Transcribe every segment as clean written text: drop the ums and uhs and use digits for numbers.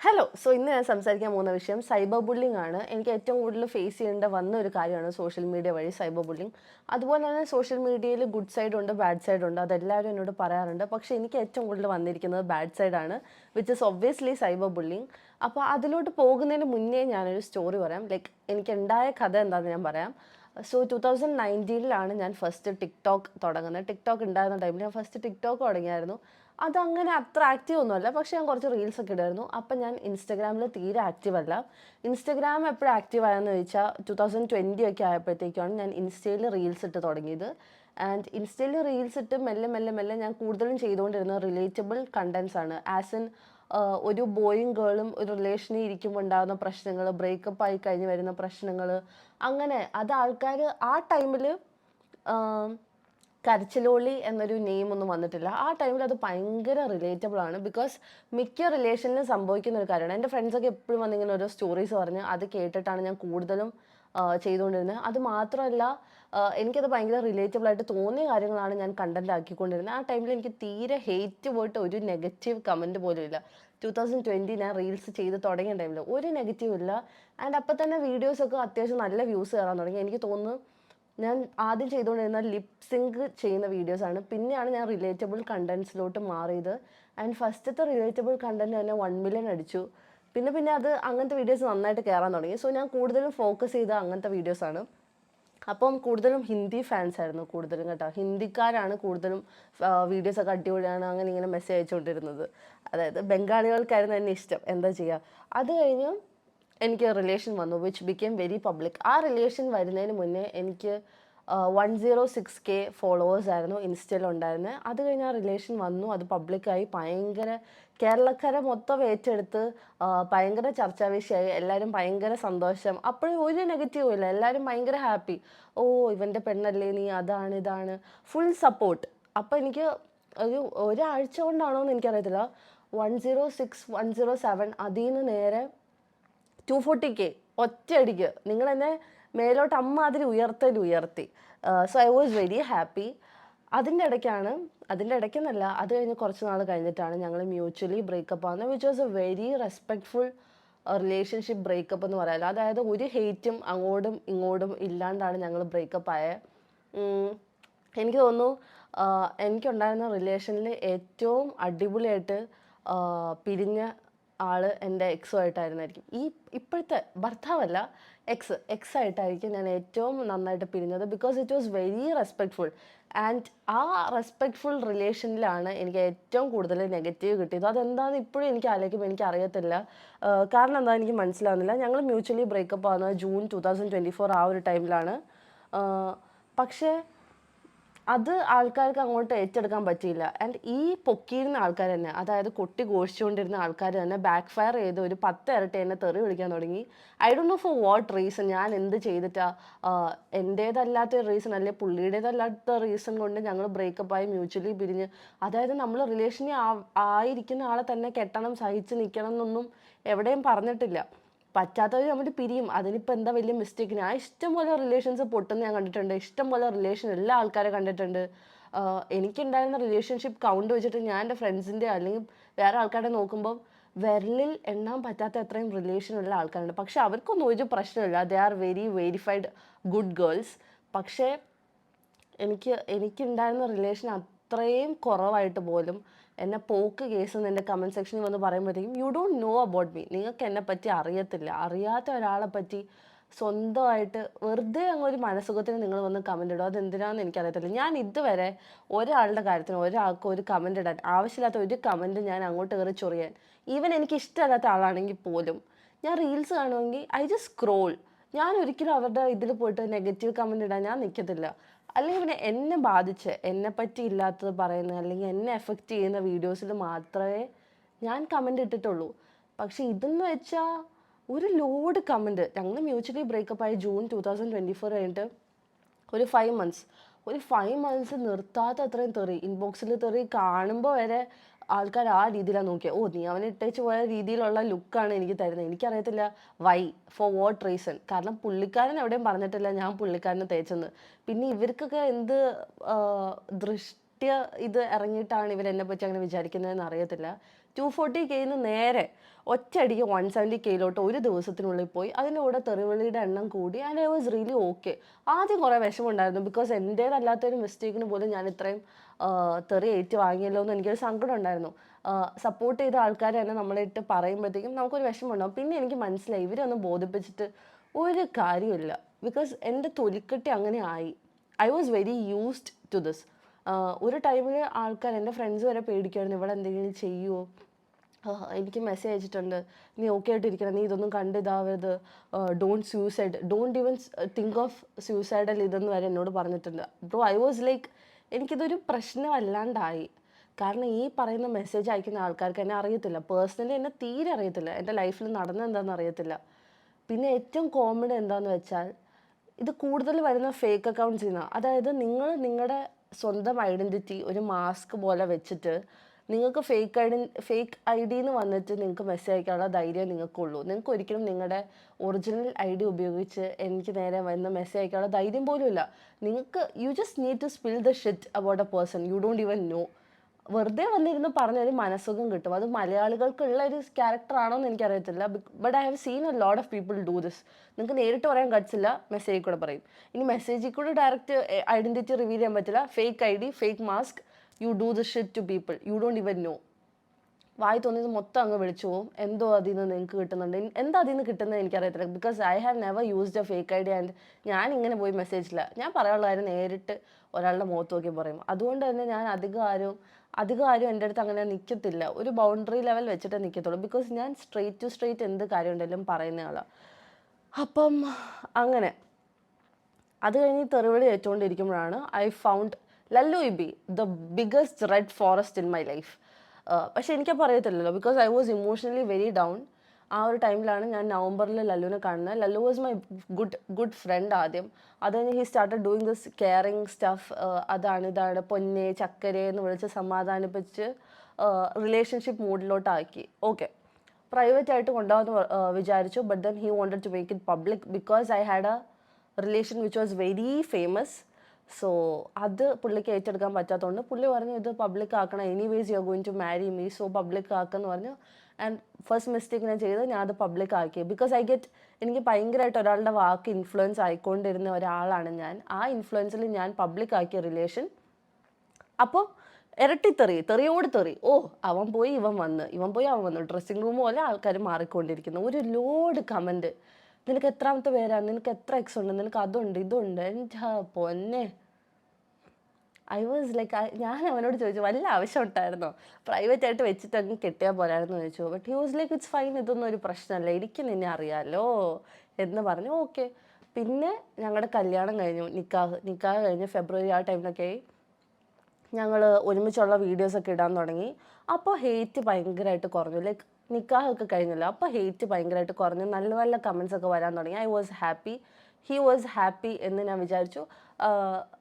Hello. ഇന്ന് ഞാൻ സംസാരിക്കാൻ പോകുന്ന വിഷയം സൈബർ ബുള്ളിംഗ് ആണ്. എനിക്ക് ഏറ്റവും കൂടുതൽ ഫേസ് ചെയ്യേണ്ട വന്ന ഒരു കാര്യമാണ് സോഷ്യൽ മീഡിയ വഴി സൈബർ ബുള്ളിംഗ്. അതുപോലെ തന്നെ സോഷ്യൽ മീഡിയയിൽ ഗുഡ് സൈഡ് ഉണ്ട്, ബാഡ് സൈഡ് ഉണ്ട്. അതെല്ലാവരും എന്നോട് പറയാറുണ്ട്. പക്ഷേ എനിക്ക് ഏറ്റവും കൂടുതൽ വന്നിരിക്കുന്നത് ബാഡ് സൈഡാണ്, which is obviously cyber bullying. അപ്പോൾ അതിലോട്ട് പോകുന്നതിന് മുന്നേ ഞാനൊരു സ്റ്റോറി പറയാം. ലൈക്ക് എനിക്കുണ്ടായ കഥ എന്താണെന്ന് ഞാൻ പറയാം. 2019 ഞാൻ ഫസ്റ്റ് ടിക്ടോക്ക് തുടങ്ങുന്നത്. ടിക്ടോക്ക് ഉണ്ടായിരുന്ന ടൈമിൽ ഞാൻ ഫസ്റ്റ് ടിക്ടോക്ക് തുടങ്ങിയായിരുന്നു. അതങ്ങനെ അത്ര ആക്റ്റീവ് ഒന്നുമല്ല, പക്ഷേ ഞാൻ കുറച്ച് റീൽസ് ഒക്കെ ഇടുമായിരുന്നു. അപ്പം ഞാൻ ഇൻസ്റ്റഗ്രാമിൽ തീരെ ആക്റ്റീവ് അല്ല. ഇൻസ്റ്റഗ്രാം എപ്പോഴും ആക്റ്റീവ് ആയെന്ന് ചോദിച്ചാൽ 2020 ഒക്കെ ആയപ്പോഴത്തേക്കാണ് ഞാൻ ഇൻസ്റ്റയിൽ റീൽസ് ഇട്ട് തുടങ്ങിയത്. ആൻഡ് ഇൻസ്റ്റയിൽ റീൽസ് ഇട്ട് മെല്ലെ മെല്ലെ മെല്ലെ ഞാൻ കൂടുതലും ചെയ്തുകൊണ്ടിരുന്നത് റിലേറ്റബിൾ കണ്ടൻസ് ആണ്. ആസ് ഇൻ ഒരു ബോയും ഗേളും ഒരു റിലേഷനിൽ ഇരിക്കുമ്പോൾ ഉണ്ടാകുന്ന പ്രശ്നങ്ങൾ, ബ്രേക്കപ്പ് ആയി കഴിഞ്ഞ് വരുന്ന പ്രശ്നങ്ങൾ, അങ്ങനെ അത് ആൾക്കാർ ആ ടൈമിൽ കരച്ചിലോളി എന്നൊരു നെയിം ഒന്നും വന്നിട്ടില്ല. ആ ടൈമിൽ അത് ഭയങ്കര റിലേറ്റബിൾ ആണ്. ബിക്കോസ് മിക്ക റിലേഷനിലും സംഭവിക്കുന്ന ഒരു കാര്യമാണ്. എൻ്റെ ഫ്രണ്ട്സൊക്കെ എപ്പോഴും വന്നിങ്ങനെ ഓരോ സ്റ്റോറീസ് പറഞ്ഞ് അത് കേട്ടിട്ടാണ് ഞാൻ കൂടുതലും ചെയ്തുകൊണ്ടിരുന്നത്. അത് മാത്രമല്ല, എനിക്കത് ഭയങ്കര റിലേറ്റബിൾ ആയിട്ട് തോന്നിയ കാര്യങ്ങളാണ് ഞാൻ കണ്ടന്റ് ആക്കിക്കൊണ്ടിരുന്നത്. ആ ടൈമിൽ എനിക്ക് തീരെ ഹെയ്റ്റ് പോയിട്ട് ഒരു നെഗറ്റീവ് കമൻറ്റ് പോലും ഇല്ല. 2020 ഞാൻ റീൽസ് ചെയ്ത് തുടങ്ങിയ ടൈമിൽ ഒരു നെഗറ്റീവ് ഇല്ല. ആൻഡ് അപ്പം തന്നെ വീഡിയോസൊക്കെ അത്യാവശ്യം നല്ല വ്യൂസ് കയറാൻ തുടങ്ങി. എനിക്ക് തോന്നുന്നു ഞാൻ ആദ്യം ചെയ്തുകൊണ്ടിരുന്ന ലിപ് സിങ്ക് ചെയ്യുന്ന വീഡിയോസാണ്. പിന്നെയാണ് ഞാൻ റിലേറ്റബിൾ കണ്ടൻസിലോട്ട് മാറിയത്. ആൻഡ് ഫസ്റ്റത്തെ റിലേറ്റബിൾ കണ്ടന്റ് തന്നെ 1 മില്യൺ അടിച്ചു. പിന്നെ അത് അങ്ങനത്തെ വീഡിയോസ് നന്നായിട്ട് കയറാൻ തുടങ്ങി. ഞാൻ കൂടുതലും ഫോക്കസ് ചെയ്ത അങ്ങനത്തെ വീഡിയോസാണ്. അപ്പം കൂടുതലും ഹിന്ദി ഫാൻസ് ആയിരുന്നു കൂടുതലും കേട്ടോ. ഹിന്ദിക്കാരാണ് കൂടുതലും വീഡിയോസൊക്കെ അടിപൊളിയാണ് അങ്ങനെ ഇങ്ങനെ മെസ്സേജ് അയച്ചുകൊണ്ടിരുന്നത്. അതായത് ബംഗാളികൾക്കായിരുന്നു എന്നെ ഇഷ്ടം. എന്താ ചെയ്യുക. അത് കഴിഞ്ഞ് എനിക്ക് റിലേഷൻ വന്നു, വിച്ച് ബിക്കെയിം വെരി പബ്ലിക്. ആ റിലേഷൻ വരുന്നതിന് മുന്നേ എനിക്ക് 106K ഫോളോവേഴ്സ് ആയിരുന്നു ഇൻസ്റ്റയിലുണ്ടായിരുന്നത്. അത് കഴിഞ്ഞ് ആ റിലേഷൻ വന്നു, അത് പബ്ലിക്കായി, ഭയങ്കര കേരളക്കര മൊത്തം ഏറ്റെടുത്ത് ഭയങ്കര ചർച്ചാ വിഷയമായി. എല്ലാവരും ഭയങ്കര സന്തോഷം. അപ്പോഴും ഒരു നെഗറ്റീവും ഇല്ല, എല്ലാവരും ഭയങ്കര ഹാപ്പി. ഓ ഇവൻ്റെ പെണ്ണല്ലേ നീ, അതാണ് ഇതാണ്, ഫുൾ സപ്പോർട്ട്. അപ്പോൾ എനിക്ക് ഒരാഴ്ച കൊണ്ടാണോ എന്ന് എനിക്കറിയത്തില്ല, 106 107 അതിൽ നിന്ന് നേരെ 240K ഒറ്റയടിക്ക് നിങ്ങൾ എന്നെ മേലോട്ട് അമ്മാതിരി ഉയർത്തി. I was very happy. അതിൻ്റെ ഇടയ്ക്കെന്നല്ല, അത് കഴിഞ്ഞ് കുറച്ച് നാൾ കഴിഞ്ഞിട്ടാണ് ഞങ്ങൾ മ്യൂച്വലി ബ്രേക്കപ്പ് ആവുന്നത്, which was a very respectful relationship breakup എന്ന് പറയാമല്ലോ. അതായത് ഒരു ഹെയ്റ്റും അങ്ങോട്ടും ഇങ്ങോട്ടും ഇല്ലാണ്ടാണ് ഞങ്ങൾ ബ്രേക്കപ്പ് ആയത്. എനിക്ക് തോന്നുന്നു എനിക്കുണ്ടായിരുന്ന റിലേഷനിൽ ഏറ്റവും അടിപൊളിയായിട്ട് പിരിഞ്ഞ ആള് എൻ്റെ എക്സുമായിട്ടായിരുന്നായിരിക്കും. ഇപ്പോഴത്തെ ഭർത്താവല്ല, എക്സ് ആയിട്ടായിരിക്കും ഞാൻ ഏറ്റവും നന്നായിട്ട് പിരിഞ്ഞത്. Because it was very respectful. And ആ റെസ്പെക്ട്ഫുൾ റിലേഷനിലാണ് എനിക്ക് ഏറ്റവും കൂടുതൽ നെഗറ്റീവ് കിട്ടിയത്. അതെന്താണെന്ന് ഇപ്പോഴും എനിക്ക് ആലോചിക്കുമ്പോൾ എനിക്ക് അറിയത്തില്ല. കാരണം എന്താ എനിക്ക് മനസ്സിലാവുന്നില്ല. ഞങ്ങൾ മ്യൂച്വലി ബ്രേക്കപ്പ് ആവുന്നത് ജൂൺ 2024 ആ ഒരു ടൈമിലാണ്. പക്ഷേ അത് ആൾക്കാർക്ക് അങ്ങോട്ട് ഏറ്റെടുക്കാൻ പറ്റിയില്ല. ആൻഡ് ഈ പൊക്കിയിരുന്ന ആൾക്കാർ തന്നെ, അതായത് കൊട്ടി ഘോഷിച്ചുകൊണ്ടിരുന്ന ആൾക്കാർ തന്നെ ബാക്ക് ഫയർ ചെയ്ത് ഒരു 10 ഇരട്ടി എന്നെ തെറി വിളിക്കാൻ തുടങ്ങി. I don't know for what reason. ഞാൻ എന്ത് ചെയ്തിട്ടാ, എൻ്റേതല്ലാത്ത റീസൺ അല്ലെ പുള്ളിയുടേതല്ലാത്ത റീസൺ കൊണ്ട് ഞങ്ങൾ ബ്രേക്കപ്പായി മ്യൂച്വലി പിരിഞ്ഞ്. അതായത് നമ്മൾ റിലേഷനിൽ ആയിരിക്കുന്ന ആളെ തന്നെ കെട്ടണം, സഹിച്ച് നിൽക്കണം എന്നൊന്നും എവിടെയും പറഞ്ഞിട്ടില്ല. പറ്റാത്തവർ നമ്മൾ പിരിയും, അതിനിപ്പോൾ എന്താ വലിയ മിസ്റ്റേക്ക്. ഞാൻ ഇഷ്ടംപോലെ റിലേഷൻസ് പൊട്ടുന്ന ഞാൻ കണ്ടിട്ടുണ്ട്, ഇഷ്ടംപോലെ റിലേഷൻ എല്ലാ ആൾക്കാരെ കണ്ടിട്ടുണ്ട്. എനിക്കുണ്ടായിരുന്ന റിലേഷൻഷിപ്പ് കൗണ്ട് വെച്ചിട്ട് ഞാൻ എൻ്റെ ഫ്രണ്ട്സിൻ്റെ അല്ലെങ്കിൽ വേറെ ആൾക്കാരെ നോക്കുമ്പോൾ വിരലിൽ എണ്ണാൻ പറ്റാത്ത അത്രയും റിലേഷനുള്ള ആൾക്കാരുണ്ട്. പക്ഷെ അവർക്കൊന്നും ഒരു പ്രശ്നമില്ല, they are very verified good girls. പക്ഷേ എനിക്കുണ്ടായിരുന്ന റിലേഷൻ അത്രയും കുറവായിട്ട് പോലും എന്നെ പോക്ക് കേസ് എൻ്റെ കമൻറ്റ് സെക്ഷനിൽ വന്ന് പറയുമ്പോഴത്തേക്കും you don't know about me, നിങ്ങൾക്ക് എന്നെ പറ്റി അറിയത്തില്ല. അറിയാത്ത ഒരാളെ പറ്റി സ്വന്തമായിട്ട് വെറുതെ അങ്ങ് ഒരു മനസുഖത്തിന് നിങ്ങൾ വന്ന് കമൻ്റ് ഇടും. അതെന്തിനാണെന്ന് എനിക്കറിയത്തില്ല. ഞാൻ ഇതുവരെ ഒരാളുടെ കാര്യത്തിന് ഒരാൾക്ക് ഒരു കമൻ്റ് ഇടാൻ ആവശ്യമില്ലാത്ത ഒരു കമൻറ്റ് ഞാൻ അങ്ങോട്ട് കയറി ചൊറിയാൻ, ഈവൻ എനിക്ക് ഇഷ്ടമല്ലാത്ത ആളാണെങ്കിൽ പോലും ഞാൻ റീൽസ് കാണുമെങ്കിൽ ഐ ജസ്റ്റ് സ്ക്രോൾ. ഞാൻ ഒരിക്കലും അവരുടെ ഇതിൽ പോയിട്ട് നെഗറ്റീവ് കമൻ്റ് ഇടാൻ ഞാൻ നിൽക്കത്തില്ല. അല്ലെങ്കിൽ പിന്നെ എന്നെ ബാധിച്ച് എന്നെപ്പറ്റി ഇല്ലാത്തത് പറയുന്ന അല്ലെങ്കിൽ എന്നെ എഫക്റ്റ് ചെയ്യുന്ന വീഡിയോസിൽ മാത്രമേ ഞാൻ കമൻ്റ് ഇട്ടിട്ടുള്ളൂ. പക്ഷെ ഇതെന്ന് വെച്ചാൽ ഒരു ലോഡ് കമൻറ്റ്. ഞങ്ങൾ മ്യൂച്വലി ബ്രേക്കപ്പ് ആയി ജൂൺ 2024 കഴിഞ്ഞിട്ട് ഒരു 5 മന്ത്സ് നിർത്താത്ത അത്രയും തെറി, ഇൻബോക്സിൽ തെറി കാണുമ്പോൾ വരെ ആൾക്കാർ ആ രീതിയിലാണ് നോക്കിയത്. ഓ നീ അവനെ ഇട്ടേച്ച് പോയ രീതിയിലുള്ള ലുക്കാണ് എനിക്ക് തരുന്നത്. എനിക്കറിയത്തില്ല വൈ, ഫോർ വാട്ട് റീസൺ. കാരണം പുള്ളിക്കാരൻ എവിടെയും പറഞ്ഞിട്ടില്ല ഞാൻ പുള്ളിക്കാരനെ തേച്ചെന്ന്. പിന്നെ ഇവർക്കൊക്കെ എന്ത് ദൃഷ്ട്യ ഇത് ഇറങ്ങിയിട്ടാണ് ഇവരെന്നെ പറ്റി അങ്ങനെ വിചാരിക്കുന്നതെന്ന് അറിയത്തില്ല. 240K നേരെ ഒറ്റയടിക്ക് 170Kയിലോട്ട് ഒരു ദിവസത്തിനുള്ളിൽ പോയി. അതിൻ്റെ കൂടെ തെറിവിളിയുടെ എണ്ണം കൂടി. And I was really okay. ആദ്യം കുറേ വിഷമമുണ്ടായിരുന്നു, ബിക്കോസ് എൻ്റേതല്ലാത്തൊരു മിസ്റ്റേക്കിന് പോലും ഞാൻ ഇത്രയും തെറി ഏറ്റു വാങ്ങിയല്ലോ എന്ന് എനിക്കൊരു സങ്കടം ഉണ്ടായിരുന്നു. സപ്പോർട്ട് ചെയ്ത ആൾക്കാർ തന്നെ നമ്മളിട്ട് പറയുമ്പോഴത്തേക്കും നമുക്കൊരു വിഷമമുണ്ടാകും. പിന്നെ എനിക്ക് മനസ്സിലായി ഇവരൊന്ന് ബോധിപ്പിച്ചിട്ട് ഒരു കാര്യമില്ല, ബിക്കോസ് എൻ്റെ തൊലിക്കെട്ടി അങ്ങനെ ആയി. I was very used to this. ഒരു ടൈമിൽ ആൾക്കാർ, എൻ്റെ ഫ്രണ്ട്സ് വരെ പേടിക്കുമായിരുന്നു ഇവിടെ എന്തെങ്കിലും ചെയ്യുമോ. എനിക്ക് മെസ്സേജ് അയച്ചിട്ടുണ്ട്, നീ ഓക്കെ ആയിട്ടിരിക്കണം, നീ ഇതൊന്നും കണ്ടിതാവരുത്, don't suicide, don't even think of suicidal ഇതെന്ന് വരെ എന്നോട് പറഞ്ഞിട്ടുണ്ട്. ബ്രോ, ഐ വാസ് ലൈക്ക്, എനിക്കിതൊരു പ്രശ്നമല്ലാണ്ടായി. കാരണം ഈ പറയുന്ന മെസ്സേജ് അയക്കുന്ന ആൾക്കാർക്ക് എന്നെ അറിയത്തില്ല, പേഴ്സണലി എന്നെ തീരെ അറിയത്തില്ല, എൻ്റെ ലൈഫിൽ നടന്നെന്താണെന്ന് അറിയത്തില്ല. പിന്നെ ഏറ്റവും കോമഡി എന്താണെന്ന് വെച്ചാൽ ഇത് കൂടുതൽ വരുന്ന ഫേക്ക് അക്കൗണ്ട്സിൽ നിന്നാണ്. അതായത് നിങ്ങൾ നിങ്ങളുടെ സ്വന്തം ഐഡൻറ്റിറ്റി ഒരു മാസ്ക് പോലെ വെച്ചിട്ട് നിങ്ങൾക്ക് ഫേക്ക് ഐ ഡിന്ന് വന്നിട്ട് നിങ്ങൾക്ക് മെസ്സേജ് അയക്കാനുള്ള ധൈര്യം നിങ്ങൾക്കുള്ളൂ. നിങ്ങൾക്ക് ഒരിക്കലും നിങ്ങളുടെ ഒറിജിനൽ ഐ ഡി ഉപയോഗിച്ച് എനിക്ക് നേരെ വന്ന് മെസ്സേജ് അയക്കാനുള്ള ധൈര്യം പോലും ഇല്ല. നിങ്ങൾക്ക് you just need to spill the shit about a person you don't even know. വെറുതെ വന്നിരുന്ന് പറഞ്ഞൊരു മനസ്സുഖം കിട്ടും. അത് മലയാളികൾക്കുള്ള ഒരു ക്യാരക്ടർ ആണോ എന്ന് എനിക്കറിയത്തില്ല. But I have seen a lot of people do this. നിങ്ങൾക്ക് നേരിട്ട് പറയാൻ കട്സില്ല, മെസ്സേജിൽ കൂടെ പറയും. ഇനി മെസ്സേജിൽ കൂടെ ഡയറക്റ്റ് ഐഡൻറ്റിറ്റി റിവീൽ ചെയ്യാൻ പറ്റില്ല. Fake I D, fake mask, you do the shit to people you don't even know. വായി തോന്നിയത് മൊത്തം അങ്ങ് വിളിച്ചു പോകും. എന്തോ അതിൽ നിന്ന് നിങ്ങൾക്ക് കിട്ടുന്നുണ്ട്, എന്താ അതിൽ നിന്ന് കിട്ടുന്നത് എനിക്കറിയത്തില്ല. Because I have never used A fake I D. And ഞാൻ ഇങ്ങനെ പോയി മെസ്സേജില്ല. ഞാൻ പറയാനുള്ള കാര്യം നേരിട്ട് ഒരാളുടെ മുഖത്ത് നോക്കി പറയും. അതുകൊണ്ട് തന്നെ ഞാൻ അധികം ആരും എൻ്റെ അടുത്ത് അങ്ങനെ നിൽക്കത്തില്ല. ഒരു ബൗണ്ടറി ലെവൽ വെച്ചിട്ടേ നിൽക്കത്തുള്ളൂ. ബിക്കോസ് ഞാൻ സ്ട്രെയിറ്റ് ടു സ്ട്രെയിറ്റ് എന്ത് കാര്യം ഉണ്ടെങ്കിലും പറയുന്ന ആളാണ്. അപ്പം അങ്ങനെ അത് കഴിഞ്ഞ് തെറിവിളി ഏറ്റുകൊണ്ടിരിക്കുമ്പോഴാണ് I found Lallu EB, the biggest red forest in my life. പക്ഷെ എനിക്കപ്പോൾ അറിയത്തില്ലല്ലോ, because I was emotionally very down. ആ ഒരു ടൈമിലാണ് ഞാൻ നവംബറിൽ ലല്ലുവിനെ കാണുന്നത്. Lallu was my good friend ആദ്യം. അത് കഴിഞ്ഞ് he started doing this caring stuff. ഇതാണ് പൊന്നെ ചക്കരെ എന്ന് വിളിച്ച് സമാധാനിപ്പിച്ച് റിലേഷൻഷിപ്പ് മൂഡിലോട്ടാക്കി. ഓക്കെ, പ്രൈവറ്റ് ആയിട്ട് കൊണ്ടുപോകാമെന്ന് വിചാരിച്ചു. But then he wanted to make it public because I had a relation which was very famous. So അത് പുള്ളിക്ക് ഏറ്റെടുക്കാൻ പറ്റാത്തതുകൊണ്ട് പുള്ളി പറഞ്ഞു ഇത് പബ്ലിക് ആക്കണം, anyways you are going to marry me, so public ആക്കുമെന്ന് പറഞ്ഞു. ആൻഡ് ഫസ്റ്റ് മിസ്റ്റേക്ക് ഞാൻ ചെയ്ത് ഞാൻ അത് പബ്ലിക് ആക്കി. ബിക്കോസ് എനിക്ക് ഭയങ്കരമായിട്ട് ഒരാളുടെ വാക്ക് ഇൻഫ്ലുവൻസ് ആയിക്കൊണ്ടിരുന്ന ഒരാളാണ് ഞാൻ. ആ ഇൻഫ്ലുവൻസിൽ ഞാൻ പബ്ലിക് ആക്കിയ റിലേഷൻ. അപ്പോൾ തെറിയോട് തെറി. ഓ, അവൻ പോയി അവൻ വന്നു, ഡ്രസ്സിങ് റൂം പോലെ ആൾക്കാർ മാറിക്കൊണ്ടിരിക്കുന്നു. ഒരു ലോഡ് കമൻറ്റ്. നിനക്ക് എത്രാമത്തെ പേരാണ്, നിനക്ക് എത്ര എക്സ് ഉണ്ട്, നിനക്ക് അതുണ്ട് ഇതുണ്ട്. എൻ്റെ പൊന്നെ, ഐ വാസ് ലൈക്ക്, ഞാൻ അവനോട് ചോദിച്ചു വല്ല ആവശ്യം ഉണ്ടായിരുന്നോ, പ്രൈവറ്റ് ആയിട്ട് വെച്ചിട്ട് അങ്ങ് കെട്ടിയാൽ പോരായിരുന്നു ചോദിച്ചു. But he was like it's fine, ഇതൊന്നും ഒരു പ്രശ്നമല്ല, എനിക്ക് നിന്നെ അറിയാമല്ലോ എന്ന് പറഞ്ഞു. ഓക്കെ. പിന്നെ ഞങ്ങളുടെ കല്യാണം കഴിഞ്ഞു, നിക്കാഹ് കഴിഞ്ഞ് ഫെബ്രുവരി ആ ടൈമിലൊക്കെ ഞങ്ങൾ ഒരുമിച്ചുള്ള വീഡിയോസൊക്കെ ഇടാൻ തുടങ്ങി. അപ്പോൾ ഹെയ്റ്റ് ഭയങ്കരമായിട്ട് കുറഞ്ഞു. ലൈക്ക് നിക്കാഹൊക്കെ കഴിഞ്ഞല്ലോ, അപ്പോൾ ഹെയ്റ്റ് ഭയങ്കരമായിട്ട് കുറഞ്ഞു. നല്ല നല്ല കമൻസ് ഒക്കെ വരാൻ തുടങ്ങി. I was happy, he was happy എന്ന് ഞാൻ വിചാരിച്ചു.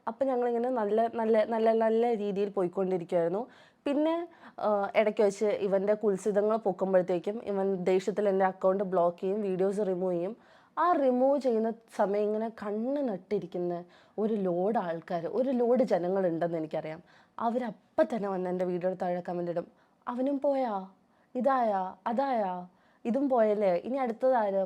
അപ്പം ഞങ്ങളിങ്ങനെ നല്ല നല്ല നല്ല നല്ല രീതിയിൽ പോയിക്കൊണ്ടിരിക്കുമായിരുന്നു. പിന്നെ ഇടയ്ക്ക് വെച്ച് ഇവൻ്റെ കുൽസിതങ്ങൾ പൊക്കുമ്പോഴത്തേക്കും ഇവൻ ദേഷ്യത്തിൽ എൻ്റെ അക്കൗണ്ട് ബ്ലോക്ക് ചെയ്യും, വീഡിയോസ് റിമൂവ് ചെയ്യും. ആ റിമൂവ് ചെയ്യുന്ന സമയം ഇങ്ങനെ കണ്ണ് നട്ടിരിക്കുന്ന ഒരു ലോഡ് ആൾക്കാർ, ഒരു ലോഡ് ജനങ്ങളുണ്ടെന്ന് എനിക്കറിയാം. അവരപ്പം തന്നെ വന്ന് എൻ്റെ വീഡിയോയുടെ താഴെ കമൻ്റ് ഇടും, അവനും പോയാ, ഇതായാ അതായാ, ഇതും പോയല്ലേ, ഇനി അടുത്തതാര്.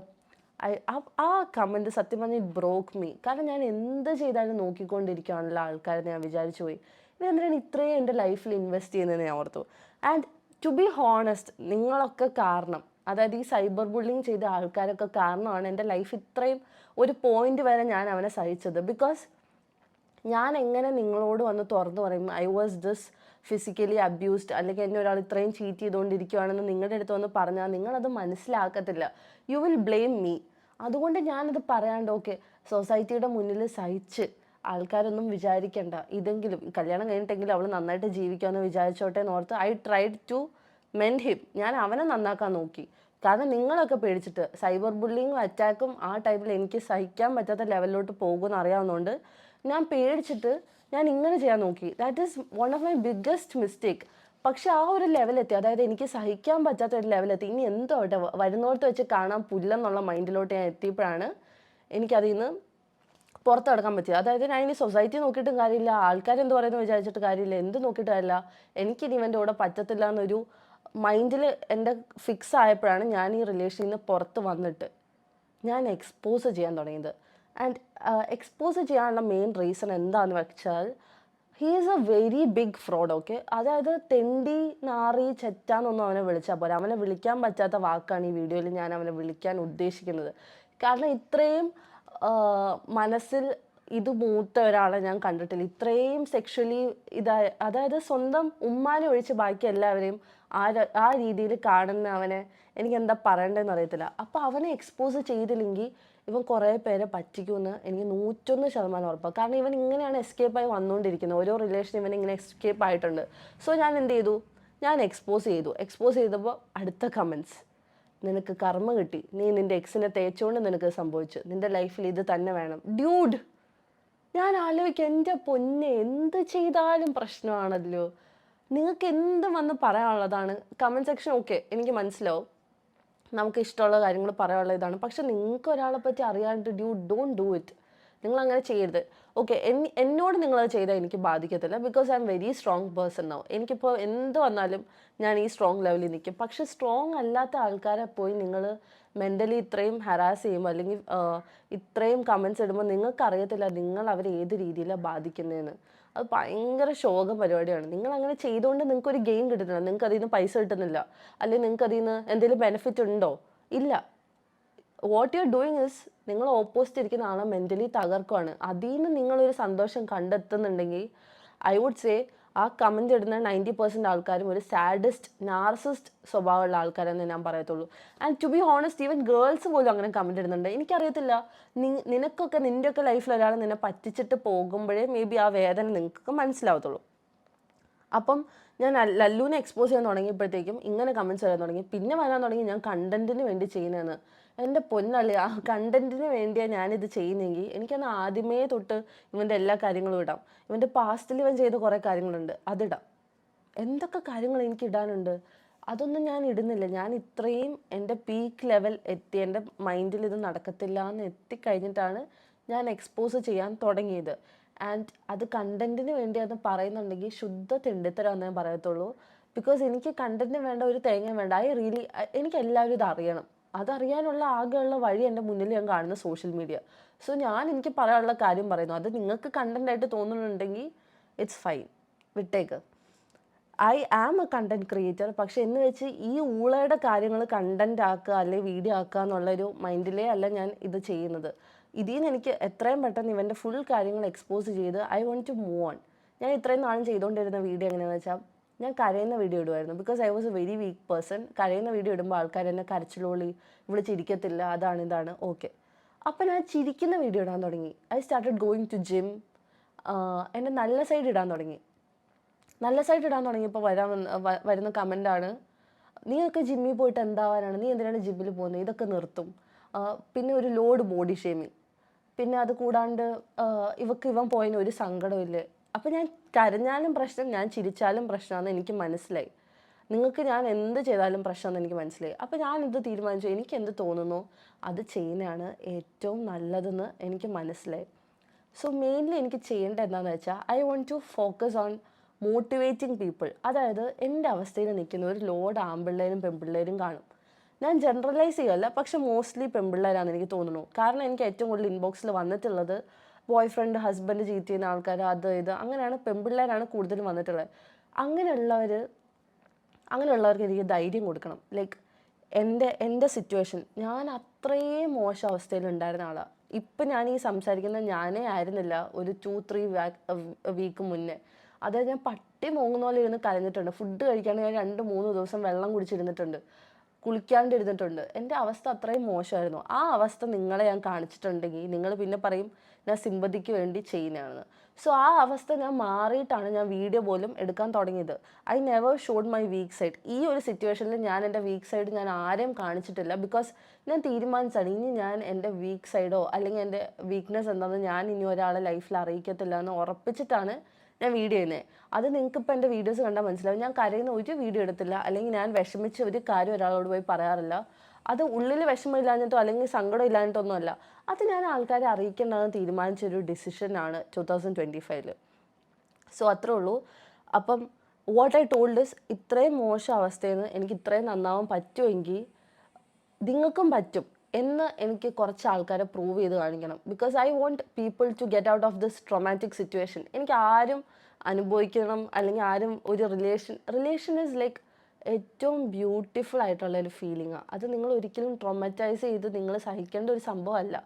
ആ കമൻറ്റ് സത്യം പറഞ്ഞാൽ ഇറ്റ് ബ്രോക്ക് മീ. കാരണം ഞാൻ എന്ത് ചെയ്താലും നോക്കിക്കൊണ്ടിരിക്കുകയാണല്ലോ ആൾക്കാരെന്ന് ഞാൻ വിചാരിച്ചു പോയി. ഇനി എന്തിനാണ് ഇത്രയും എൻ്റെ ലൈഫിൽ ഇൻവെസ്റ്റ് ചെയ്യുന്നതെന്ന് ഞാൻ ഓർത്തു. ആൻഡ് ടു ബി ഹോണസ്റ്റ്, നിങ്ങളൊക്കെ കാരണം, അതായത് ഈ സൈബർ ബുള്ളിങ് ചെയ്ത ആൾക്കാരൊക്കെ കാരണമാണ് എൻ്റെ ലൈഫ് ഇത്രയും ഒരു പോയിന്റ് വരെ ഞാൻ അവനെ സഹിച്ചത്. ബിക്കോസ് ഞാൻ എങ്ങനെ നിങ്ങളോട് വന്ന് തുറന്നു പറയും I was this physically abused, അല്ലെങ്കിൽ എന്നെ ഒരാൾ ഇത്രയും ചീറ്റ് ചെയ്തുകൊണ്ടിരിക്കുകയാണെന്ന് നിങ്ങളുടെ അടുത്ത് വന്ന് പറഞ്ഞാൽ നിങ്ങളത് മനസ്സിലാക്കത്തില്ല. You will blame me. അതുകൊണ്ട് ഞാനത് പറയാണ്ട് ഓക്കെ, സൊസൈറ്റിയുടെ മുന്നിൽ സഹിച്ച് ആൾക്കാരൊന്നും വിചാരിക്കണ്ട, ഇതെങ്കിലും കല്യാണം കഴിഞ്ഞിട്ടെങ്കിലും അവൾ നന്നായിട്ട് ജീവിക്കാമെന്ന് വിചാരിച്ചോട്ടെ എന്നോർത്ത് I tried to mend him. ഞാൻ അവനെ നന്നാക്കാൻ നോക്കി. കാരണം നിങ്ങളൊക്കെ പേടിച്ചിട്ട് സൈബർ ബുള്ളിങ്ങും അറ്റാക്കും ആ ടൈമിൽ എനിക്ക് സഹിക്കാൻ പറ്റാത്ത ലെവലിലോട്ട് പോകുമെന്ന് അറിയാവുന്നതുകൊണ്ട് ഞാൻ പേടിച്ചിട്ട് ഞാൻ ഇങ്ങനെ ചെയ്യാൻ നോക്കി. That is one of my biggest mistake. പക്ഷെ ആ ഒരു ലെവലെത്തി, അതായത് എനിക്ക് സഹിക്കാൻ പറ്റാത്ത ഒരു ലെവലെത്തി. ഇനി എന്തോട്ടെ വരുന്നോടത്ത് വെച്ച് കാണാൻ പുല്ലെന്നുള്ള മൈൻഡിലോട്ട് ഞാൻ എത്തിയപ്പോഴാണ് എനിക്കതിൽ നിന്ന് പുറത്ത് കിടക്കാൻ പറ്റിയത്. അതായത് ഞാൻ ഇനി സൊസൈറ്റി നോക്കിയിട്ടും കാര്യമില്ല, ആൾക്കാരെന്ത് പറയുന്നത് വിചാരിച്ചിട്ട് കാര്യമില്ല, എന്ത് നോക്കിയിട്ട് കാര്യമില്ല, എനിക്കിനി ഇവൻ്റെ കൂടെ പറ്റത്തില്ല എന്നൊരു മൈൻഡിൽ എൻ്റെ ഫിക്സ് ആയപ്പോഴാണ് ഞാൻ ഈ റിലേഷനിൽ നിന്ന് പുറത്ത് വന്നിട്ട് ഞാൻ എക്സ്പോസ് ചെയ്യാൻ തുടങ്ങിയത്. ആൻഡ് എക്സ്പോസ് ചെയ്യാനുള്ള മെയിൻ റീസൺ എന്താണെന്ന് വെച്ചാൽ he is a very big fraud. Okay, അതായത് തെണ്ടി, നാറി, ചെറ്റാന്നൊന്നും അവനെ വിളിച്ചാൽ പോരാ. അവനെ വിളിക്കാൻ പറ്റാത്ത വാക്കാണ് ഈ വീഡിയോയിൽ ഞാൻ അവനെ വിളിക്കാൻ ഉദ്ദേശിക്കുന്നത്. കാരണം ഇത്രയും മനസ്സിൽ ഇത് മൂത്ത ഒരാളെ ഞാൻ കണ്ടിട്ടില്ല. ഇത്രയും സെക്ഷലി അതായത് സ്വന്തം ഉമ്മാനെ ഒഴിച്ച് ബാക്കി എല്ലാവരെയും ആ രീതിയിൽ കാണുന്ന അവനെ എനിക്ക് എന്താ പറയണ്ടതെന്ന് അറിയത്തില്ല. അപ്പോൾ അവനെ എക്സ്പോസ് ചെയ്തില്ലെങ്കിൽ ഇവൻ കുറേ പേരെ പറ്റിക്കുമെന്ന് എനിക്ക് 101% ഉറപ്പാണ്. കാരണം ഇവൻ ഇങ്ങനെയാണ് എസ്കേപ്പായി വന്നുകൊണ്ടിരിക്കുന്നത്. ഓരോ റിലേഷൻ ഇവൻ ഇങ്ങനെ എസ്കേപ്പ് ആയിട്ടുണ്ട്. സോ ഞാൻ എന്ത് ചെയ്തു, ഞാൻ എക്സ്പോസ് ചെയ്തപ്പോൾ അടുത്ത കമൻറ്റ്സ്, നിനക്ക് കർമ്മ കിട്ടി, നീ നിൻ്റെ എക്സിനെ തേച്ചുകൊണ്ട് നിനക്ക് സംഭവിച്ചു, നിൻ്റെ ലൈഫിൽ ഇത് തന്നെ വേണം. ഡ്യൂഡ്, ഞാൻ ആലോചിക്കുക, എൻ്റെ പൊന്നെ, എന്ത് ചെയ്താലും പ്രശ്നമാണല്ലോ. നിങ്ങൾക്ക് എന്ത് വന്ന് പറയാനുള്ളതാണ് കമൻറ്റ് സെക്ഷൻ. ഓക്കെ, എനിക്ക് മനസ്സിലാവും, നമുക്ക് ഇഷ്ടമുള്ള കാര്യങ്ങൾ പറയാനുള്ള ഇതാണ്. പക്ഷെ നിങ്ങൾക്ക് ഒരാളെ പറ്റി അറിയാണ്ട് ഡോണ്ട് ഡു ഇറ്റ്. നിങ്ങൾ അങ്ങനെ ചെയ്യരുത്. ഓക്കെ, എന്നോട് നിങ്ങളത് ചെയ്താൽ എനിക്ക് ബാധിക്കത്തില്ല. Because I am very strong person now. എനിക്കിപ്പോൾ എന്ത് വന്നാലും ഞാൻ ഈ സ്ട്രോങ് ലെവലിൽ നിൽക്കും. പക്ഷെ സ്ട്രോങ് അല്ലാത്ത ആൾക്കാരെ പോയി നിങ്ങൾ മെൻ്റലി ഇത്രയും ഹരാസ് ചെയ്യുമ്പോൾ അല്ലെങ്കിൽ ഇത്രയും കമൻറ്റ്സ് ഇടുമ്പോൾ നിങ്ങൾക്കറിയത്തില്ല നിങ്ങൾ അവരെ ഏത് രീതിയിലാണ് ബാധിക്കുന്നതെന്ന്. അത് ഭയങ്കര ശോകം പരിപാടിയാണ്. നിങ്ങൾ അങ്ങനെ ചെയ്തുകൊണ്ട് നിങ്ങൾക്കൊരു ഗെയിം കിട്ടുന്നില്ല, നിങ്ങൾക്ക് അതിൽ നിന്ന് പൈസ കിട്ടുന്നില്ല, അല്ലെങ്കിൽ നിങ്ങൾക്ക് അതിൽ നിന്ന് എന്തെങ്കിലും ബെനിഫിറ്റ് ഉണ്ടോ? ഇല്ല. What you are doing is നിങ്ങൾ ഓപ്പോസിറ്റ് ഇരിക്കുന്ന ആളെ മെൻ്റലി തകർക്കുവാണ്. അതിൽ നിന്ന് നിങ്ങളൊരു സന്തോഷം കണ്ടെത്തുന്നുണ്ടെങ്കിൽ ഐ വുഡ് സേ ആ കമൻ്റ് ഇടുന്ന 90% ആൾക്കാരും ഒരു സാഡിസ്റ്റ്, നാർസിസ്റ്റ് സ്വഭാവമുള്ള ആൾക്കാരെന്ന് ഞാൻ പറയത്തുള്ളൂ. And to be honest, even girls പോലും അങ്ങനെ കമൻ്റ് ഇടുന്നുണ്ട്. എനിക്കറിയത്തില്ല, നിനക്കൊക്കെ നിൻ്റെയൊക്കെ ലൈഫിൽ ഒരാൾ നിന്നെ പറ്റിച്ചിട്ട് പോകുമ്പോഴേ മേ ബി ആ വേദന നിങ്ങൾക്ക് മനസ്സിലാവത്തുള്ളൂ. അപ്പം ഞാൻ ലല്ലുവിനെ എക്സ്പോസ് ചെയ്യാൻ തുടങ്ങിയപ്പോഴത്തേക്കും ഇങ്ങനെ കമൻറ്റ്സ് വരാൻ തുടങ്ങി. പിന്നെ വരാൻ തുടങ്ങി ഞാൻ കണ്ടൻറ്റിന് വേണ്ടി ചെയ്യുന്നതെന്ന്. എൻ്റെ പൊന്നള്ളി, ആ കണ്ടൻറ്റിന് വേണ്ടിയാണ് ഞാനിത് ചെയ്യുന്നതെങ്കിൽ എനിക്കന്ന് ആദ്യമേ തൊട്ട് ഇവൻ്റെ എല്ലാ കാര്യങ്ങളും ഇടാം. ഇവൻ്റെ പാസ്റ്റിൽ ഇവൻ ചെയ്ത കുറേ കാര്യങ്ങളുണ്ട്, അതിടാം. എന്തൊക്കെ കാര്യങ്ങൾ എനിക്ക് ഇടാനുണ്ട്, അതൊന്നും ഞാൻ ഇടുന്നില്ല. ഞാൻ ഇത്രയും എൻ്റെ പീക്ക് ലെവൽ എത്തി, എൻ്റെ മൈൻഡിൽ ഇത് നടക്കത്തില്ല എന്ന് എത്തിക്കഴിഞ്ഞിട്ടാണ് ഞാൻ എക്സ്പോസ് ചെയ്യാൻ തുടങ്ങിയത്. ആൻഡ് അത് കണ്ടൻറ്റിന് വേണ്ടി അത് പറയുന്നുണ്ടെങ്കിൽ ശുദ്ധ തെണ്ടിത്തരാമെന്ന് ഞാൻ പറയത്തുള്ളൂ. ബിക്കോസ് എനിക്ക് കണ്ടൻറ്റിന് വേണ്ട ഒരു തേങ്ങ വേണ്ട. എനിക്ക് എല്ലാവരും ഇത് അറിയണം. അതറിയാനുള്ള ആകെയുള്ള വഴി എൻ്റെ മുന്നിൽ ഞാൻ കാണുന്ന സോഷ്യൽ മീഡിയ. സോ ഞാൻ എനിക്ക് പറയാനുള്ള കാര്യം പറയുന്നു. അത് നിങ്ങൾക്ക് കണ്ടൻറ്റായിട്ട് തോന്നുന്നുണ്ടെങ്കിൽ ഇറ്റ്സ് ഫൈൻ, വിട്ടേക്ക്. I am a content creator. പക്ഷെ എന്ന് വെച്ച് ഈ ഊളയുടെ കാര്യങ്ങൾ കണ്ടൻറ് ആക്കുക അല്ലെങ്കിൽ വീഡിയോ ആക്കുക എന്നുള്ളൊരു മൈൻഡിലേ അല്ല ഞാൻ ഇത് ചെയ്യുന്നത്. ഇതിൽ നിന്ന് എനിക്ക് എത്രയും പെട്ടെന്ന് ഇവൻ്റെ ഫുൾ കാര്യങ്ങൾ എക്സ്പോസ് ചെയ്ത് I want to move on. ഞാൻ ഇത്രയും നാളും ചെയ്തുകൊണ്ടിരുന്ന വീഡിയോ എങ്ങനെയാണെന്ന് വെച്ചാൽ ഞാൻ കരയുന്ന വീഡിയോ ഇടുമായിരുന്നു. Because I was a very weak person. കരയുന്ന വീഡിയോ ഇടുമ്പോൾ ആൾക്കാർ എന്നെ കരച്ചിലോളി, ഇവിടെ ചിരിക്കത്തില്ല, ഇതാണ് ഓക്കെ. അപ്പം ഞാൻ ചിരിക്കുന്ന വീഡിയോ ഇടാൻ തുടങ്ങി. I started going to gym. എൻ്റെ നല്ല സൈഡ് ഇടാൻ തുടങ്ങി. നല്ല സൈഡ് ഇടാൻ തുടങ്ങിയപ്പോൾ വരുന്ന കമൻ്റാണ്, നീയൊക്കെ ജിമ്മിൽ പോയിട്ട് എന്താവാനാണ്, നീ എന്തിനാണ് ജിമ്മിൽ പോകുന്നത്, ഇതൊക്കെ നിർത്തും. പിന്നെ ഒരു ലോഡ് ബോഡി ഷേമിങ്. പിന്നെ അത് കൂടാണ്ട് ഇവൻ പോയതിന് ഒരു സങ്കടമില്ലേ. അപ്പം ഞാൻ കരഞ്ഞാലും പ്രശ്നം, ഞാൻ ചിരിച്ചാലും പ്രശ്നമാണെന്ന് എനിക്ക് മനസ്സിലായി. നിങ്ങൾക്ക് ഞാൻ എന്ത് ചെയ്താലും പ്രശ്നമെന്ന് എനിക്ക് മനസ്സിലായി. അപ്പോൾ ഞാനിത് തീരുമാനിച്ചു, എനിക്ക് എന്ത് തോന്നുന്നു അത് ചെയ്യുന്നതാണ് ഏറ്റവും നല്ലതെന്ന് എനിക്ക് മനസ്സിലായി. സോ മെയിൻലി എനിക്ക് ചെയ്യേണ്ടത് എന്താണെന്ന് വെച്ചാൽ I want to focus on motivating people. അതായത് എൻ്റെ അവസ്ഥയിൽ നിൽക്കുന്ന ഒരു ലോഡ് ആൺപിള്ളേരും പെൺപിള്ളേരും കാണും. ഞാൻ ജനറലൈസ് ചെയ്യല്ല, പക്ഷെ മോസ്റ്റ്ലി പെൺപിള്ളേരാണെന്ന് എനിക്ക് തോന്നുന്നു. കാരണം എനിക്ക് ഏറ്റവും കൂടുതൽ ഇൻബോക്സിൽ വന്നിട്ടുള്ളത് ബോയ് ഫ്രണ്ട്, ഹസ്ബൻഡ് ചീറ്റ് ചെയ്യുന്ന ആൾക്കാർ, അത് ഇത് അങ്ങനെയാണ്, പെൺപിള്ളേരാണ് കൂടുതലും വന്നിട്ടുള്ളത്. അങ്ങനെയുള്ളവർക്ക് എനിക്ക് ധൈര്യം കൊടുക്കണം. ലൈക്ക് എൻ്റെ സിറ്റുവേഷൻ, ഞാൻ അത്രയും മോശം അവസ്ഥയിലുണ്ടായിരുന്ന ആളാണ്. ഇപ്പം ഞാൻ ഈ സംസാരിക്കുന്ന ഞാനേ ആയിരുന്നില്ല ഒരു 2-3 വീക്ക് മുന്നേ. അതായത് ഞാൻ പട്ടി മോങ്ങുന്ന പോലെ ഇരുന്ന് കരഞ്ഞിട്ടുണ്ട്. ഫുഡ് കഴിക്കാണ്ട് ഞാൻ 2-3 ദിവസം വെള്ളം കുടിച്ചിരുന്നിട്ടുണ്ട്, കുളിക്കാണ്ടിരുന്നിട്ടുണ്ട്. എൻ്റെ അവസ്ഥ അത്രയും മോശമായിരുന്നു. ആ അവസ്ഥ നിങ്ങളെ ഞാൻ കാണിച്ചിട്ടുണ്ടെങ്കിൽ നിങ്ങൾ പിന്നെ പറയും ഞാൻ സിമ്പതിക്ക് വേണ്ടി ചെയ്യുന്നതാണെന്ന്. സോ ആ അവസ്ഥ ഞാൻ മാറിയിട്ടാണ് ഞാൻ വീഡിയോ പോലും എടുക്കാൻ തുടങ്ങിയത്. I never showed my weak side. ഈ ഒരു സിറ്റുവേഷനിൽ ഞാൻ എൻ്റെ വീക്ക് സൈഡ് ഞാൻ ആരെയും കാണിച്ചിട്ടില്ല. ബിക്കോസ് ഞാൻ തീരുമാനിച്ചാണ് ഇനി ഞാൻ എൻ്റെ വീക്ക് സൈഡോ അല്ലെങ്കിൽ എൻ്റെ വീക്ക്നെസ് എന്താണെന്ന് ഞാൻ ഇനി ഒരാളെ ലൈഫിൽ അറിയിക്കത്തില്ല എന്ന് ഉറപ്പിച്ചിട്ടാണ് ഞാൻ വീഡിയോ ചെയ്യുന്നത്. അത് നിങ്ങൾക്കിപ്പോൾ എൻ്റെ വീഡിയോസ് കണ്ടാൽ മനസ്സിലാവും. ഞാൻ കരയുന്ന ഒരു വീഡിയോ എടുത്തില്ല, അല്ലെങ്കിൽ ഞാൻ വിഷമിച്ച ഒരു കാര്യം ഒരാളോട് പോയി പറയാറില്ല. അത് ഉള്ളിൽ വിഷമമില്ലാഞ്ഞിട്ടോ അല്ലെങ്കിൽ സങ്കടം ഇല്ലാഞ്ഞിട്ടൊന്നും അല്ല. അത് ഞാൻ ആൾക്കാരെ അറിയിക്കേണ്ടതെന്ന് തീരുമാനിച്ചൊരു ഡിസിഷനാണ് 2025. സോ അത്രേ ഉള്ളൂ. അപ്പം വാട്ട് ഐ ടോൾഡ് ഇസ് ഇത്രയും മോശം അവസ്ഥയിൽ നിന്ന് എനിക്ക് ഇത്രയും നന്നാവാൻ പറ്റുമെങ്കിൽ നിങ്ങൾക്കും പറ്റും എന്ന് എനിക്ക് കുറച്ച് ആൾക്കാരെ പ്രൂവ് ചെയ്ത് കാണിക്കണം. Because I want people to get out of this traumatic situation. എനിക്ക് ആരും അനുഭവിക്കണം അല്ലെങ്കിൽ ആരും ഒരു റിലേഷൻ ഈസ് ലൈക്ക് ഏറ്റവും ബ്യൂട്ടിഫുൾ ആയിട്ടുള്ള ഒരു ഫീലിംഗാണ്. അത് നിങ്ങൾ ഒരിക്കലും ട്രോമാറ്റൈസ് ചെയ്ത് നിങ്ങൾ സഹിക്കേണ്ട ഒരു സംഭവമല്ല.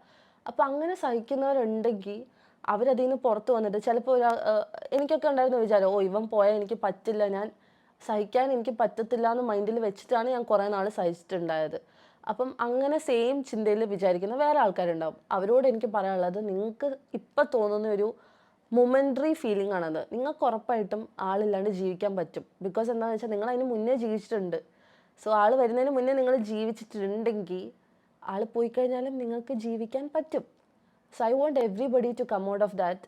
അപ്പോൾ അങ്ങനെ സഹിക്കുന്നവരുണ്ടെങ്കിൽ അവരതിൽ നിന്ന് പുറത്ത് വന്നിട്ട് ചിലപ്പോൾ എനിക്കൊക്കെ ഉണ്ടായിരുന്ന വിചാരം, ഓ ഇവൻ പോയാൽ എനിക്ക് പറ്റില്ല, ഞാൻ സഹിക്കാൻ എനിക്ക് പറ്റത്തില്ല എന്ന് മൈൻഡിൽ വെച്ചിട്ടാണ് ഞാൻ കുറേ നാൾ സഹിച്ചിട്ടുണ്ടായത്. അപ്പം അങ്ങനെ സെയിം ചിന്തയിൽ വിചാരിക്കുന്ന വേറെ ആൾക്കാരുണ്ടാവും. അവരോട് എനിക്ക് പറയാനുള്ളത്, നിങ്ങൾക്ക് ഇപ്പം തോന്നുന്ന ഒരു മൊമെൻ്ററി ഫീലിംഗ് ആണത്. നിങ്ങൾക്ക് ഉറപ്പായിട്ടും ആളില്ലാണ്ട് ജീവിക്കാൻ പറ്റും. ബിക്കോസ് എന്താണെന്ന് വെച്ചാൽ നിങ്ങൾ അതിന് മുന്നേ ജീവിച്ചിട്ടുണ്ട്. സോ ആൾ വരുന്നതിന് മുന്നേ നിങ്ങൾ ജീവിച്ചിട്ടുണ്ടെങ്കിൽ ആൾ പോയി കഴിഞ്ഞാലും നിങ്ങൾക്ക് ജീവിക്കാൻ പറ്റും. So I want everybody to come out of that.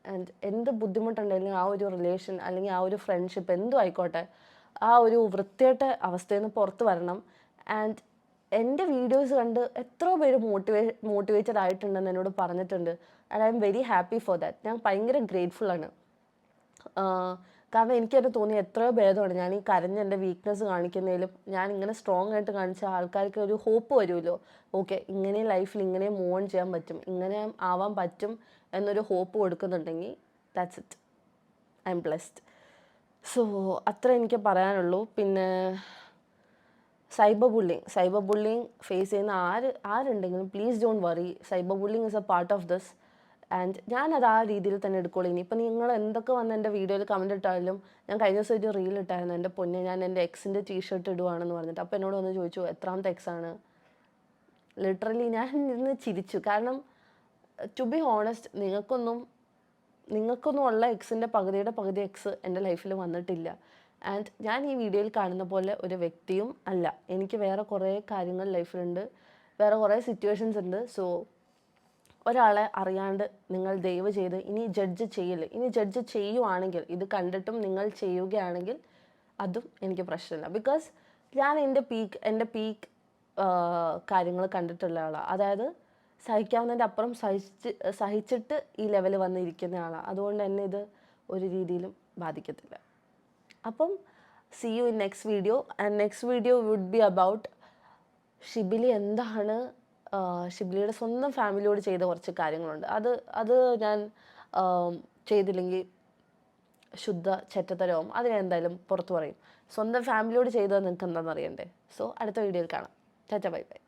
And എന്ത് ബുദ്ധിമുട്ടുണ്ടെങ്കിലും ആ ഒരു റിലേഷൻ അല്ലെങ്കിൽ ആ ഒരു ഫ്രണ്ട്ഷിപ്പ് എന്തും ആയിക്കോട്ടെ, ആ ഒരു വൃത്തികെട്ട അവസ്ഥയിൽ നിന്ന് പുറത്ത് വരണം. ആൻഡ് എൻ്റെ വീഡിയോസ് കണ്ട് എത്രയോ പേര് മോട്ടിവേറ്റഡ് ആയിട്ടുണ്ടെന്ന് എന്നോട് പറഞ്ഞിട്ടുണ്ട്. And I am very happy for that. ഞാൻ ഭയങ്കര ഗ്രേറ്റ്ഫുൾ ആണ്. കാരണം എനിക്കത് തോന്നി എത്രയോ ഭേദമാണ് ഞാൻ ഈ കരഞ്ഞ് എൻ്റെ വീക്ക്നെസ് കാണിക്കുന്നതിലും. ഞാൻ ഇങ്ങനെ സ്ട്രോങ് ആയിട്ട് കാണിച്ച ആൾക്കാർക്ക് ഒരു ഹോപ്പ് വരുമല്ലോ. ഓക്കെ, ഇങ്ങനെ ലൈഫിൽ ഇങ്ങനെ മൂവ് ഓൺ ചെയ്യാൻ പറ്റും, ഇങ്ങനെ ആവാൻ പറ്റും എന്നൊരു ഹോപ്പ് കൊടുക്കുന്നുണ്ടെങ്കിൽ that's it. I am blessed. So അത്ര എനിക്ക് പറയാനുള്ളൂ. പിന്നെ സൈബർ ബുള്ളിങ് ഫേസ് ചെയ്യുന്ന ആരുണ്ടെങ്കിലും please don't worry. Cyber bullying is a part of this. And ഞാനത് ആ രീതിയിൽ തന്നെ എടുക്കുള്ളൂ. ഇനിയിപ്പോൾ നിങ്ങൾ എന്തൊക്കെ വന്ന് എൻ്റെ വീഡിയോയിൽ കമൻറ്റ് ഇട്ടാലും, ഞാൻ കഴിഞ്ഞ ദിവസം ഒരു റീൽ ഇട്ടായിരുന്നു, എൻ്റെ പൊന്നെ ഞാൻ എൻ്റെ എക്സിൻ്റെ ടീഷർട്ട് ഇടുവാണെന്ന് പറഞ്ഞിട്ട്. അപ്പോൾ എന്നോട് വന്ന് ചോദിച്ചു എത്രാമത്തെ എക്സാണ്. ലിറ്ററലി ഞാൻ ഇന്ന് ചിരിച്ചു. കാരണം ടു ബി ഹോണസ്റ്റ്, നിങ്ങൾക്കൊന്നും ഉള്ള എക്സിൻ്റെ പകുതിയുടെ പകുതി എക്സ് എൻ്റെ ലൈഫിൽ വന്നിട്ടില്ല. ആൻഡ് ഞാൻ ഈ വീഡിയോയിൽ കാണുന്ന പോലെ ഒരു വ്യക്തിയും അല്ല. എനിക്ക് വേറെ കുറേ കാര്യങ്ങൾ ലൈഫിലുണ്ട്, വേറെ കുറേ സിറ്റുവേഷൻസ് ഉണ്ട്. സോ ഒരാളെ അറിയാണ്ട് നിങ്ങൾ ദയവ് ചെയ്ത് ഇനി ജഡ്ജ് ചെയ്യില്ല. ഇനി ജഡ്ജ് ചെയ്യുവാണെങ്കിൽ, ഇത് കണ്ടിട്ടും നിങ്ങൾ ചെയ്യുകയാണെങ്കിൽ അതും എനിക്ക് പ്രശ്നമില്ല. ബിക്കോസ് ഞാൻ എൻ്റെ പീക്ക് കാര്യങ്ങൾ കണ്ടിട്ടുള്ള ആളാണ്. അതായത് സഹിക്കാവുന്നതിൻ്റെ അപ്പുറം സഹിച്ചിട്ട് ഈ ലെവൽ വന്നിരിക്കുന്ന ആളാണ്. അതുകൊണ്ട് എന്നെ ഇത് ഒരു രീതിയിലും ബാധിക്കത്തില്ല. അപ്പം see you in next video. And next video would be about Shibili എന്താണ് ഷിബിലിയുടെ സ്വന്തം ഫാമിലിയോട് ചെയ്ത കുറച്ച് കാര്യങ്ങളുണ്ട്. അത് ഞാൻ ചെയ്തില്ലെങ്കിൽ ശുദ്ധ ചെറ്റത്തരവും അത് ഞാൻ എന്തായാലും പുറത്തു പറയും. സ്വന്തം ഫാമിലിയോട് ചെയ്തത് നിങ്ങൾക്ക് എന്താണെന്ന് അറിയണ്ടേ. സോ അടുത്ത വീഡിയോയിൽ കാണാം. Tata bye bye.